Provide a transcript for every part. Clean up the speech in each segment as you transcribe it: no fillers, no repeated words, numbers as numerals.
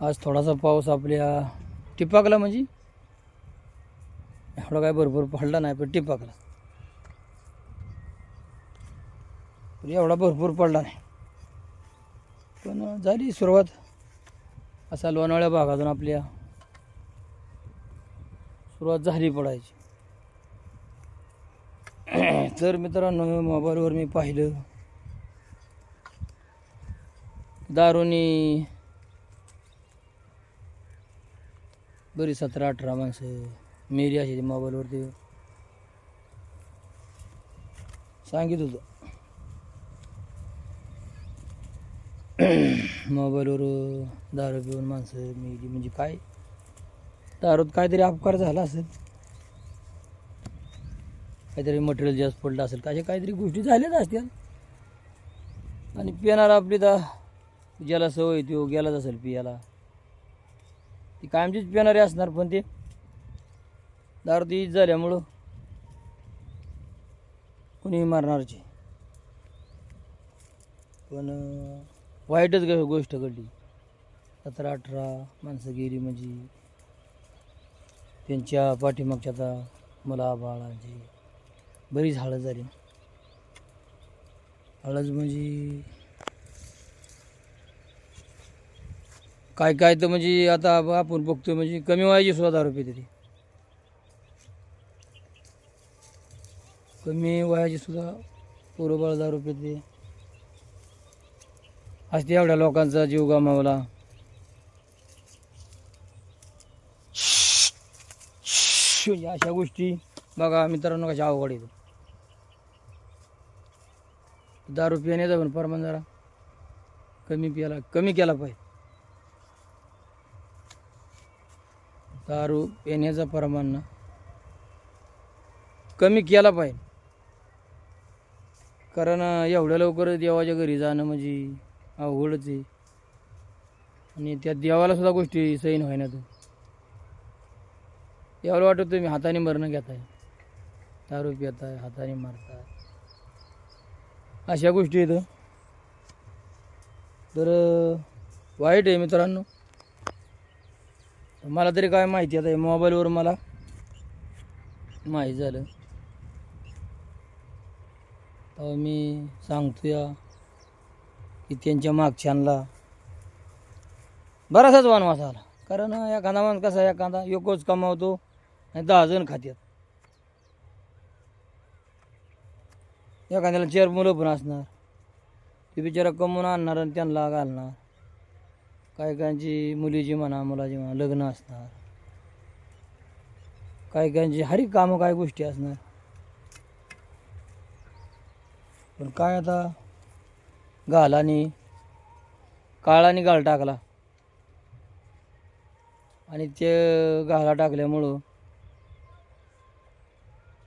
आज थोडासा पाऊस आपल्या टिपाकला, म्हणजे एवढा काय भरपूर पडला नाही, पण टिपाकला. एवढा भरपूर पडला नाही, पण झाली सुरुवात. असा लोणावळ्या भागातून आपल्या सुरुवात झाली पडायची. तर मित्रांनो, मोबाईलवर मी पाहिलं दारूनी बरी 17-18 माणसं मेली अशी मोबाईलवरती सांगित होतं. मोबाईलवर दारू पिऊन माणसं मेली म्हणजे काय, दारूत काहीतरी अपकार झाला असेल, काहीतरी मटेरियल जास्त पडलं असेल, अशा काहीतरी गोष्टी झाल्याच असतील. आणि पिणार आपली ज्याला सवय तो गेलाच असेल पियाला, ती कायमचीच पिणारी असणार, पण ते दारू तीच झाल्यामुळं कुणी मारणारची. पण वाईटच गोष्ट घडली. 17-18 माणसं गेली म्हणजे त्यांच्या पाठीमागच्या आता मला बाळांची बरीच हळद झाली. हळद म्हणजे काय काय तर म्हणजे आता आपण बघतोय, म्हणजे कमी वयाची सुद्धा दारू पिते ती. कमी वयाची सुद्धा पोरं बाळ दारू पिते. आज एवढ्या लोकांचा जीव गमावला. अशा गोष्टी बघा मित्रांनो कशा अवघड येतो. दारू पिण्याचा पण प्रमाण जरा कमी केला पाहिजे. दारू पिण्याचा प्रमाण ना कमी केला पाहिजे. कारण एवढ्या लवकर देवाच्या घरी जाणं म्हणजे अवघडच आहे. आणि त्या देवाला सुद्धा गोष्टी सैन व्हायना. तो एवढं वाटत तुम्ही हाताने मरणं घेताय, दारू पिताय, हाताने मारताय, अशा गोष्टी येतं. तर वाईट आहे मित्रांनो. मला तरी काय माहिती, आता मोबाईलवर मला माहीत झालं तेव्हा मी सांगतो या की त्यांच्या मागच्यांना बराचसाच वनवास आला. कारण एखादा माणूस कसा, एखादा योकोच कमावतो आणि 10 जण खात्यात. एखाद्याला 4 मुलं पण असणार, ते बिचारा कमवून आणणार आणि त्यांना घालणार. काही काहींची मुलीची म्हणा मुलाची म्हणा लग्न असणार, काही काहींची हरी कामं काय गोष्टी असणार. पण काय आता काळाने गाळ टाकला आणि ते गाळा टाकल्यामुळं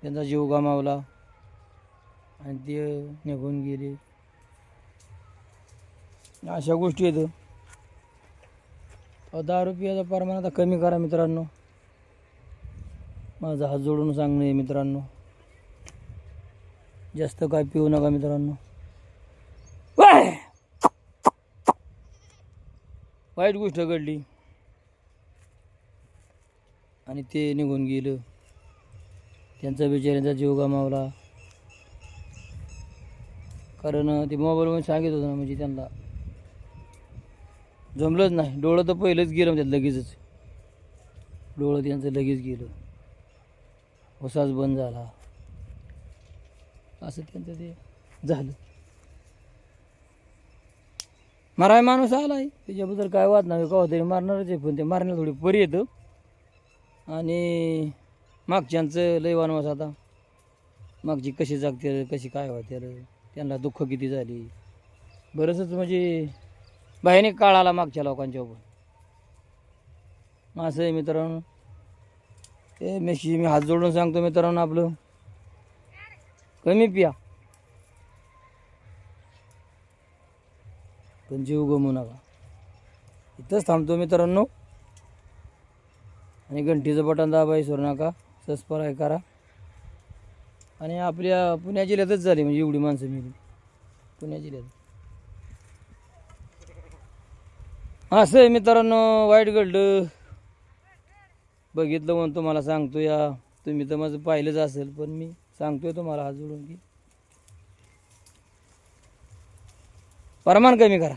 त्यांचा जीव गमावला आणि ते निघून गेले. अशा गोष्टी येतं. दारू पियाचं प्रमाण आता कमी करा मित्रांनो. माझा हात जोडून सांगणं आहे मित्रांनो, जास्त काय पिऊ नका मित्रांनो. वाईट गोष्ट घडली आणि ते निघून गेलं, त्यांचा बिचाऱ्यांचा जीव गमावला. कारण ते मोबाईलमध्ये सांगित होतं ना, म्हणजे त्यांना जमलंच नाही. डोळं तर पहिलंच गेलं त्यात लगेचच, डोळं त्यांचं लगेच गेलं, होसाच बंद झाला, असं त्यांचं ते झालं. माराय माणूस आलाय, त्याच्याबद्दल काय वाद नाही, कवा तरी मारणारच आहे. पण ते मारण्याला थोडी परी येतं. आणि मागच्यांचं लय वनवास. आता मागची कशी जागते, कशी काय होते, त्यांना दुःख किती झाली. बरंचच म्हणजे भयानक काळ आला मागच्या लोकांच्या उभं. असं आहे मित्रांनो. ते मी हात जोडून सांगतो मित्रांनो, आपलं कमी पिया, पण जीव गमवू नका. इथंच थांबतो मित्रांनो. आणि घंटीचं बटन दाबायला विसरू नका, सबस्क्राईब करा. आणि आपल्या पुण्या जिल्ह्यातच झाली म्हणजे एवढी माणसं मिळून, पुण्या जिल्ह्यात. असं आहे मित्रांनो, वाईट घडलं, बघितलं म्हणून तुम्हाला सांगतो या. तुम्ही तर माझं पाहिलंच असेल, पण मी सांगतोय तुम्हाला हात जोडून की प्रमाण कमी करा.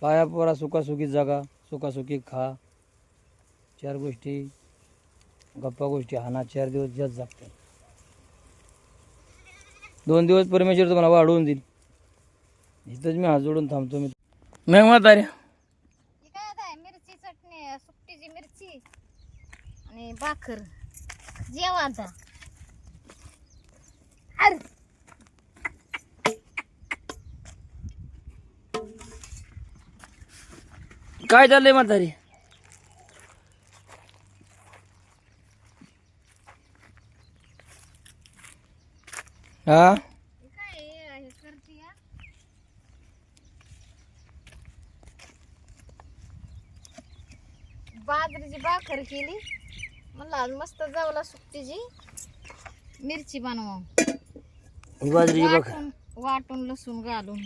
पाया पोरा सुखासुखी जगा, सुखासुखी खा. 4 गोष्टी गप्पा गोष्टी हाना, 4 दिवस जास्त जगतात. 2 दिवस परमेश्वर तुम्हाला वाढवून देईल. इथंच मी हात जोडून थांबतो. मी मग म्हाताऱ्या ही काय आता आहे, मिरची चटणी, सुकटीची मिरची आणि भाकर. जेवा आता. अरे काय चाललंय म्हातारी? हा हे काय हे करते या. बाजरीची भाकर केली. म्हणलं आज मस्त जावला सुकटीची मिरची बनवा. बाजरीची भाकर वाटून वाटून लसूण घालून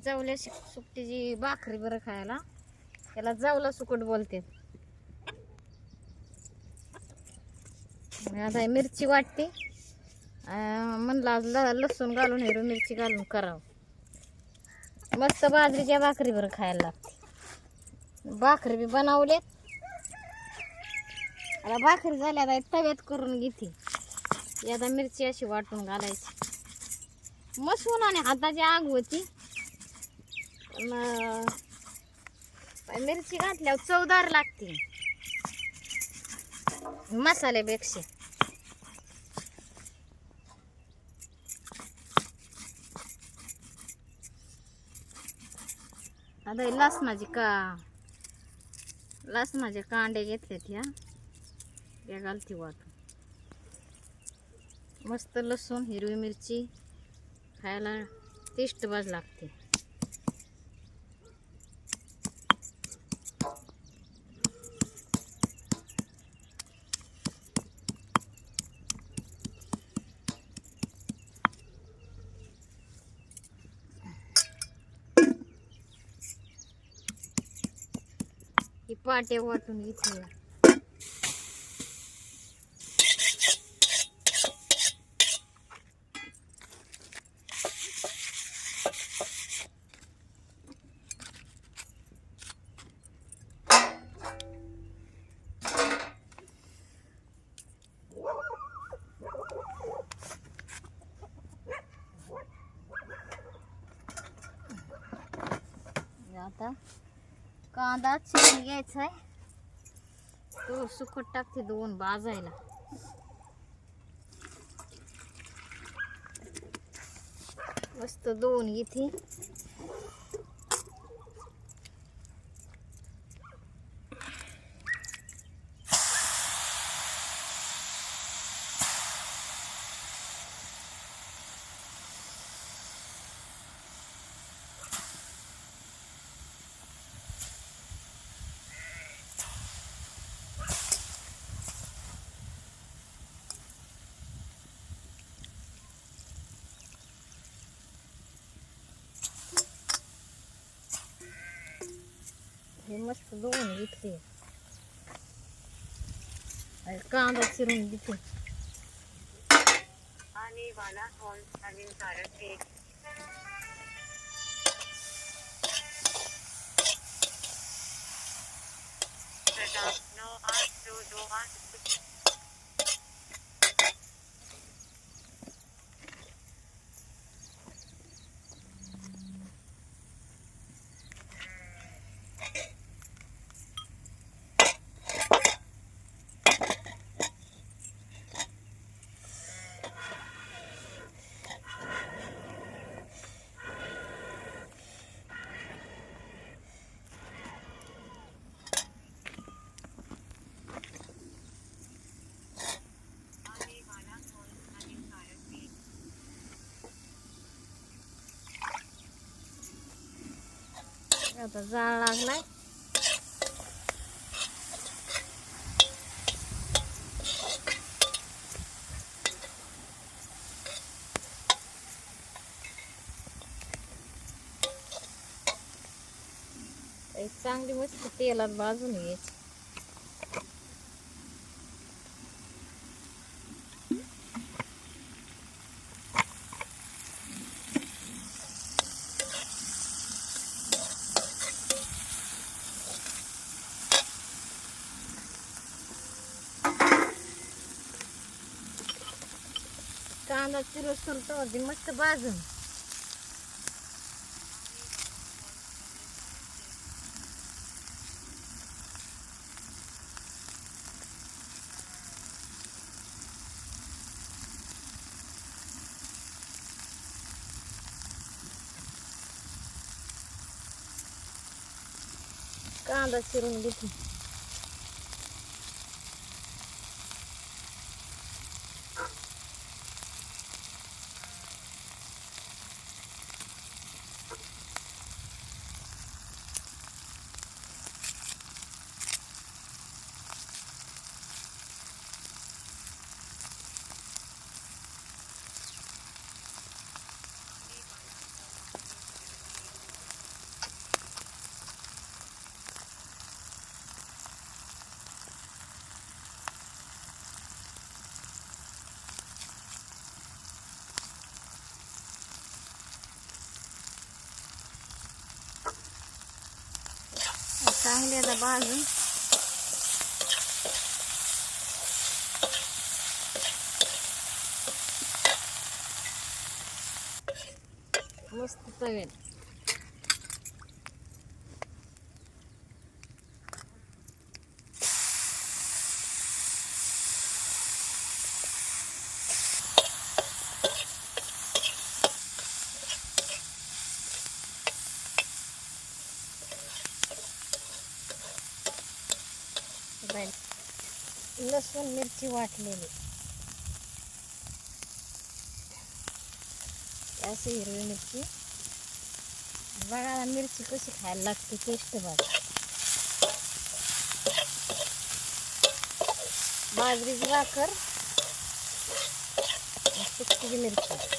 जावल्या सुकटीची भाकरी बरं खायला. त्याला जावला सुकट बोलते. आता ही मिरची वाटते. म्हणलं आज लसूण घालून हिरवी मिरची घालून करावं. मस्त बाजरीच्या भाकरी बरं खायला लागते. भाकरी बी बनवलेत. आता भाकरी झाल्या आता तव्यात करून घेते. आता मिरची अशी वाटून घालायची. मस्त उन्हाने हाताची आग होती. पण मिरची घातल्यावर चवदार लागते मसाल्यापेक्षा. आता हे लसणाचे कांडे घेतलेत ह्या घालते वाटून. मस्त लसूण हिरवी मिरची खायला टेस्ट बाज लागते. ही पाट्या वाटून घेतली. आता कांदा चिरून घ्यायचा आहे. तो सुकट टाकते 2 भाजायला. मस्त 2 घेते. हे मस्त 2 घेतले. कांदा चिरून घेते. आने वाला कॉल हानिकारक है. आता जाळ लागलाय. एक चांगली मस्त तेलात भाजून घ्यायची. कांदा चिरून तर मस्त भाजून कांदा चिरून घेते. चांगले आता भाजून मस्त तवेल. लसूण मिरची वाटलेली अशी हिरवी मिरची बघा. मिरची कशी खायला लागते टेस्ट बघा. बाजरीची भाकर सुकी मिरची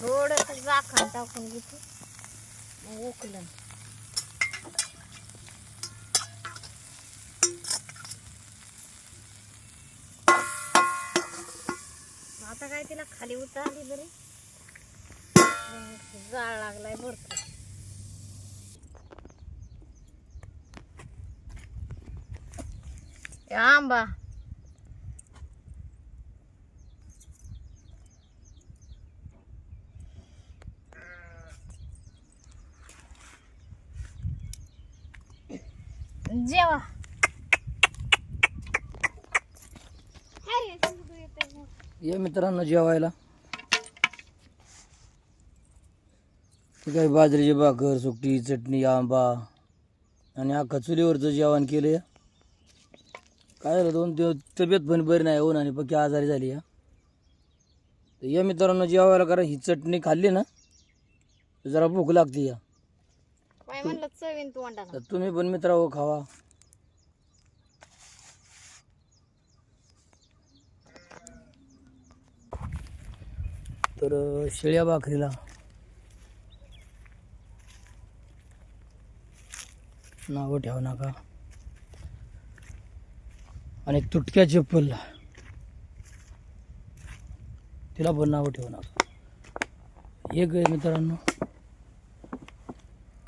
थोडंसं झाकण टाकून घेते मग उकलन. आता काय तिला खाली उतारली बरी जाळ लागलाय भरपूर. आंबा जेवा. ये मित्रांनो जेवायला. काही बाजरीची भाकर, सुकटी, चटणी, आंबा आणि अख्खा चुलीवरचं जेवण केलं. काय झालं 2 दिवस तब्येत पण बरी नाही होऊन आणि पक्की आजारी झाली या. तर या मित्रांनो जेवायला, कारण ही चटणी खाल्ली ना तर जरा भूक लागते या. काय म्हणलं चवीन तोंडाला. तर तुम्ही पण मित्रांनो खावा. तर शिळ्या भाकरीला नावं ठेवू नका आणि तुटक्या चप्पलला तिला पण नावं ठेवू नका. एक आहे मित्रांनो,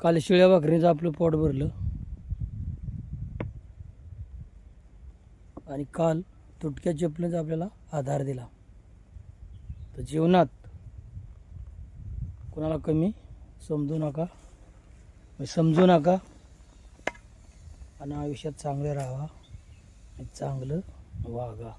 काल शिळ्या भाकरीचं आपलं पोट भरलं आणि काल तुटक्या चप्पलीचा आपल्याला आधार दिला. तर जीवनात कोणाला कमी समजू नका आणि आयुष्यात चांगले राहा आणि चांगलं वागा.